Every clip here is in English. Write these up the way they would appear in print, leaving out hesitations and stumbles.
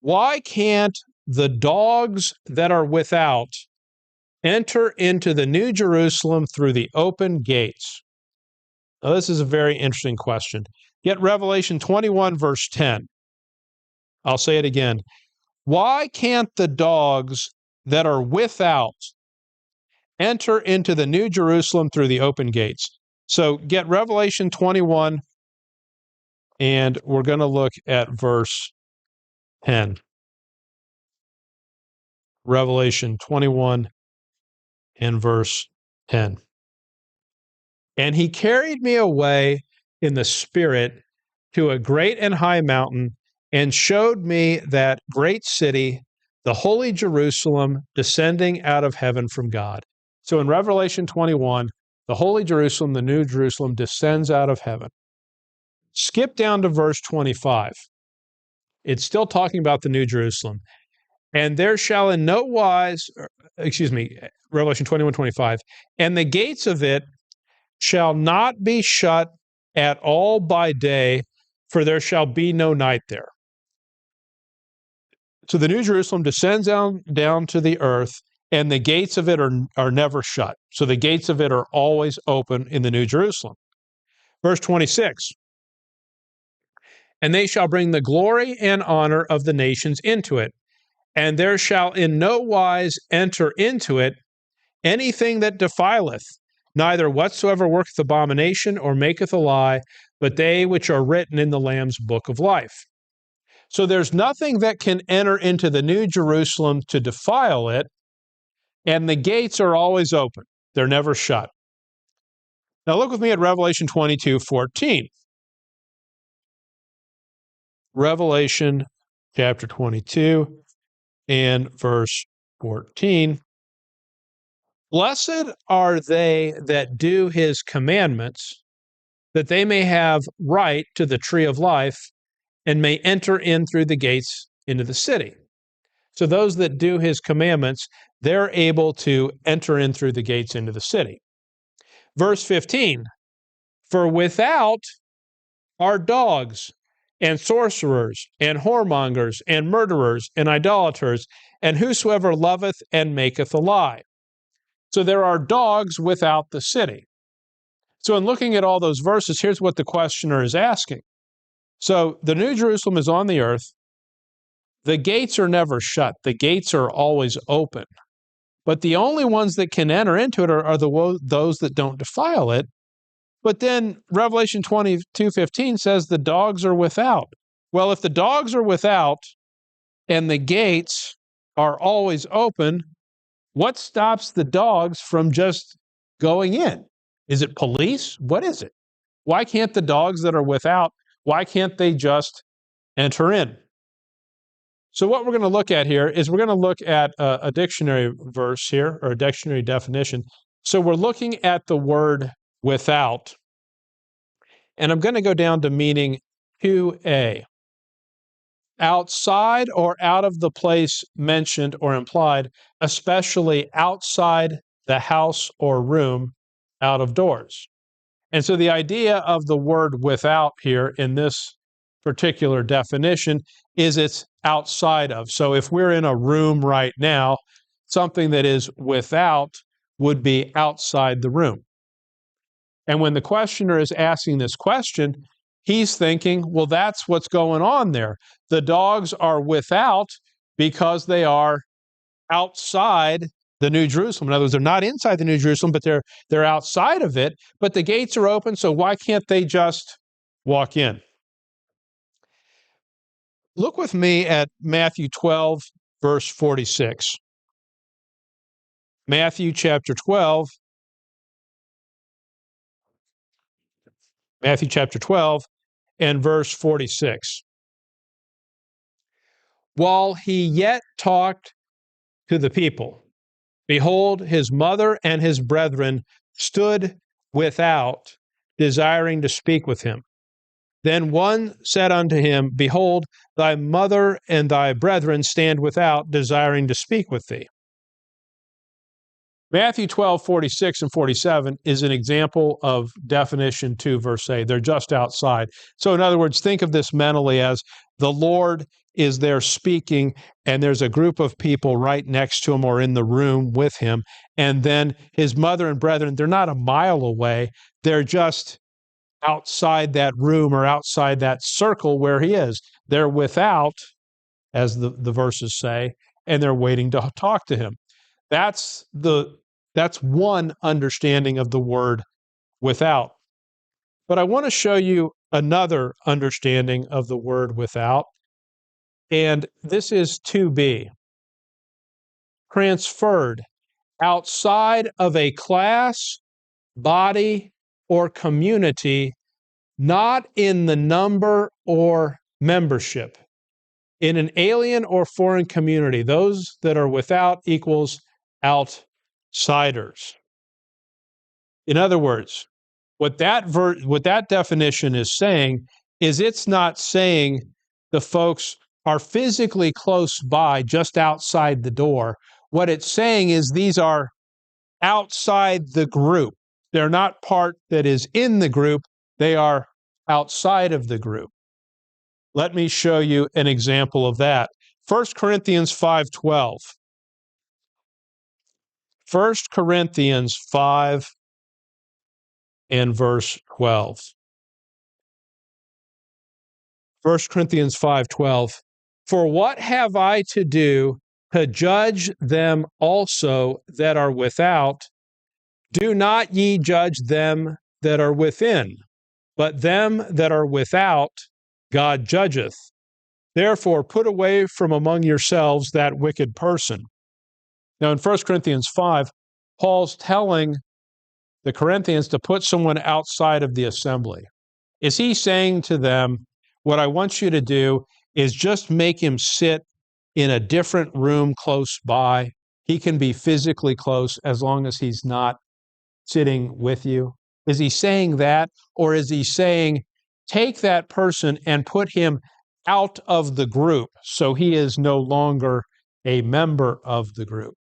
Why can't the dogs that are without enter into the New Jerusalem through the open gates? Now, this is a very interesting question. Get Revelation 21, verse 10. I'll say it again. Why can't the dogs that are without enter into the New Jerusalem through the open gates? So get Revelation 21, and we're going to look at verse 10. Revelation 21 and verse 10. And he carried me away in the Spirit to a great and high mountain, and showed me that great city, the holy Jerusalem, descending out of heaven from God. So in Revelation 21, the holy Jerusalem, the New Jerusalem, descends out of heaven. Skip down to verse 25. It's still talking about the New Jerusalem. And there shall in no wise, Revelation 21:25, and the gates of it shall not be shut at all by day, for there shall be no night there. So the New Jerusalem descends down to the earth, and the gates of it are never shut. So the gates of it are always open in the New Jerusalem. Verse 26, and they shall bring the glory and honor of the nations into it, and there shall in no wise enter into it anything that defileth, neither whatsoever worketh abomination or maketh a lie, but they which are written in the Lamb's book of life. So there's nothing that can enter into the New Jerusalem to defile it, and the gates are always open. They're never shut. Now look with me at Revelation 22:14. Revelation chapter 22 and verse 14. Blessed are they that do his commandments, that they may have right to the tree of life, and may enter in through the gates into the city. So those that do his commandments, they're able to enter in through the gates into the city. Verse 15, for without are dogs and sorcerers and whoremongers and murderers and idolaters, and whosoever loveth and maketh a lie. So there are dogs without the city. So in looking at all those verses, here's what the questioner is asking. So the New Jerusalem is on the earth. The gates are never shut. The gates are always open. But the only ones that can enter into it are those that don't defile it. But then Revelation 22:15 says the dogs are without. Well, if the dogs are without and the gates are always open, what stops the dogs from just going in? Is it police? What is it? Why can't the dogs that are without, why can't they just enter in? So what we're going to look at here is we're going to look at a dictionary verse here, or a dictionary definition. So we're looking at the word without, and I'm going to go down to meaning 2a. Outside or out of the place mentioned or implied, especially outside the house or room, out of doors. And so the idea of the word without here in this particular definition is it's outside of. So if we're in a room right now, something that is without would be outside the room. And when the questioner is asking this question, he's thinking, well, that's what's going on there. The dogs are without because they are outside the New Jerusalem. In other words, they're not inside the New Jerusalem, but they're outside of it. But the gates are open, so why can't they just walk in? Look with me at Matthew 12, verse 46. Matthew chapter 12. Matthew chapter 12 and verse 46. While he yet talked to the people, behold, his mother and his brethren stood without, desiring to speak with him. Then one said unto him, behold, thy mother and thy brethren stand without, desiring to speak with thee. Matthew 12, 46 and 47 is an example of definition 2, verse 8. They're just outside. So in other words, think of this mentally as The Lord is there speaking, and there's a group of people right next to him or in the room with him. And then his mother and brethren, they're not a mile away. They're just outside that room or outside that circle where he is. They're without, as the verses say, and they're waiting to talk to him. That's one understanding of the word without. But I want to show you another understanding of the word without, and this is to be transferred outside of a class, body, or community, not in the number or membership. In an alien or foreign community, those that are without equals outsiders. In other words, what that definition is saying is it's not saying the folks are physically close by, just outside the door. What it's saying is these are outside the group. They're not part that is in the group. They are outside of the group. Let me show you an example of that. 1 Corinthians 5:12. 1 Corinthians 5 and verse 12. 1 Corinthians 5:12. For what have I to do to judge them also that are without? Do not ye judge them that are within, but them that are without God judgeth. Therefore put away from among yourselves that wicked person. Now in 1 Corinthians 5, Paul's telling the Corinthians to put someone outside of the assembly. Is he saying to them, what I want you to do is just make him sit in a different room close by? He can be physically close as long as he's not sitting with you. Is he saying that? Or is he saying, take that person and put him out of the group so he is no longer a member of the group?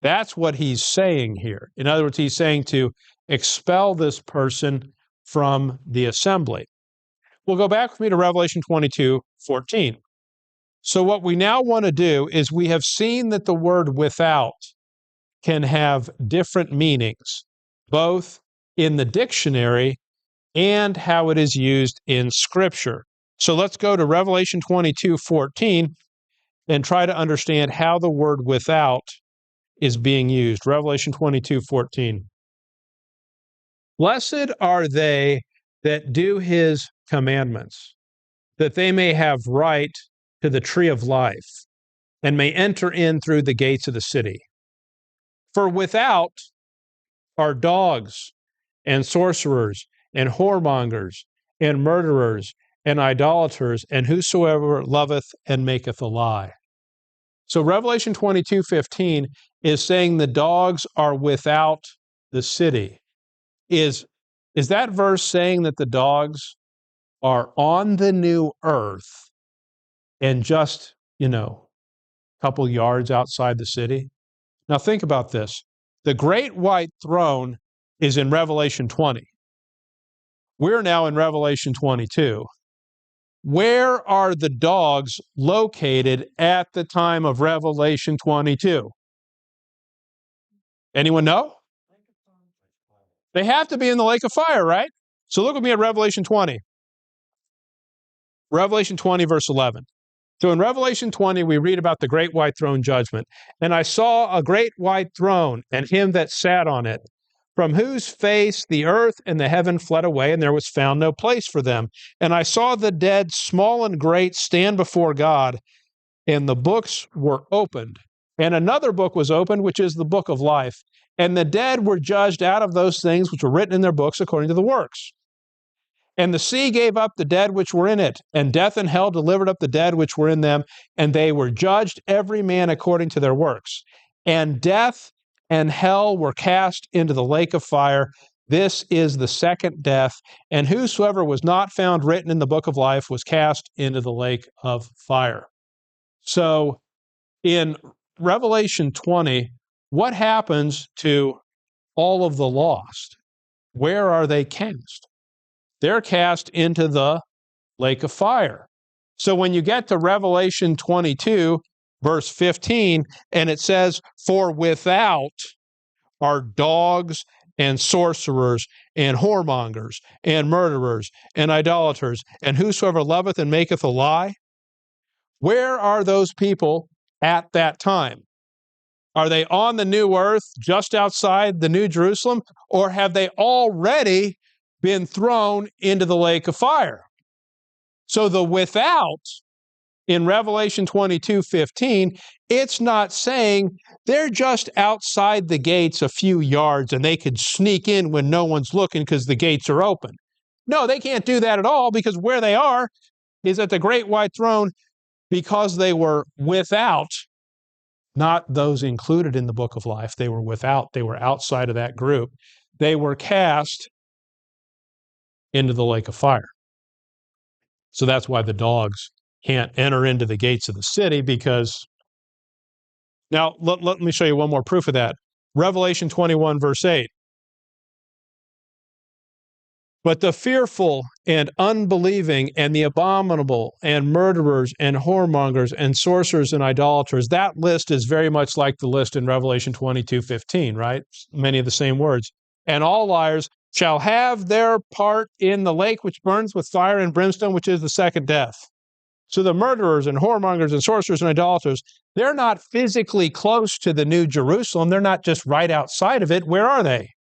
That's what he's saying here. In other words, he's saying to expel this person from the assembly. We'll go back with me to Revelation 22:14. So what we now want to do is we have seen that the word without can have different meanings, both in the dictionary and how it is used in Scripture. So let's go to Revelation 22:14 and try to understand how the word without is being used. Revelation 22:14. Blessed are they that do his commandments, that they may have right to the tree of life, and may enter in through the gates of the city. For without are dogs, and sorcerers, and whoremongers, and murderers, and idolaters, and whosoever loveth and maketh a lie. So Revelation 22:15 is saying the dogs are without the city. Is that verse saying that the dogs are on the new earth and just, a couple yards outside the city? Now think about this. The great white throne is in Revelation 20. We're now in Revelation 22. Where are the dogs located at the time of Revelation 22? Anyone know? They have to be in the lake of fire, right? So look with me at Revelation 20. Revelation 20, verse 11. So in Revelation 20, we read about the great white throne judgment. And I saw a great white throne and him that sat on it, from whose face the earth and the heaven fled away, and there was found no place for them. And I saw the dead, small and great, stand before God, and the books were opened. And another book was opened, which is the book of life. And the dead were judged out of those things which were written in their books according to the works. And the sea gave up the dead which were in it, and death and hell delivered up the dead which were in them, and they were judged every man according to their works. And death and hell were cast into the lake of fire. This is the second death, and whosoever was not found written in the book of life was cast into the lake of fire. So in Revelation 20, what happens to all of the lost? Where are they cast? They're cast into the lake of fire. So when you get to Revelation 22, verse 15, and it says, "For without are dogs and sorcerers and whoremongers and murderers and idolaters and whosoever loveth and maketh a lie." Where are those people at that time? Are they on the new earth just outside the New Jerusalem, or have they already been thrown into the lake of fire? So the without in Revelation 22:15, it's not saying they're just outside the gates a few yards and they could sneak in when no one's looking because the gates are open. No, they can't do that at all, because where they are is at the great white throne, because they were without, not those included in the book of life. They were without, they were outside of that group. They were cast into the lake of fire. So that's why the dogs can't enter into the gates of the city, because now let me show you one more proof of that. Revelation 21, verse 8. "But the fearful and unbelieving and the abominable and murderers and whoremongers and sorcerers and idolaters," that list is very much like the list in Revelation 22:15, right? Many of the same words. "And all liars shall have their part in the lake which burns with fire and brimstone, which is the second death." So the murderers and whoremongers and sorcerers and idolaters, they're not physically close to the New Jerusalem. They're not just right outside of it. Where are they?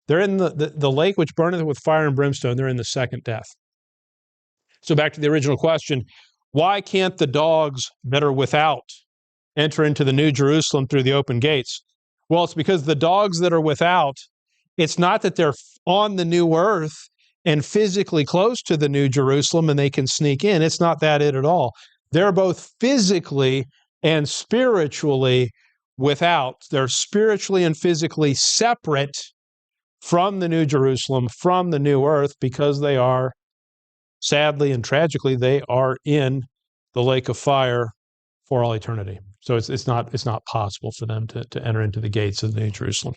They're in the lake which burneth with fire and brimstone. They're in the second death. So back to the original question, why can't the dogs that are without enter into the New Jerusalem through the open gates? Well, it's because the dogs that are without, it's not that they're on the new earth and physically close to the New Jerusalem and they can sneak in. It's not that it at all. They're both physically and spiritually without. They're spiritually and physically separate from the New Jerusalem, from the new earth, because they are, sadly and tragically, they are in the lake of fire for all eternity. So it's not possible for them to enter into the gates of the New Jerusalem.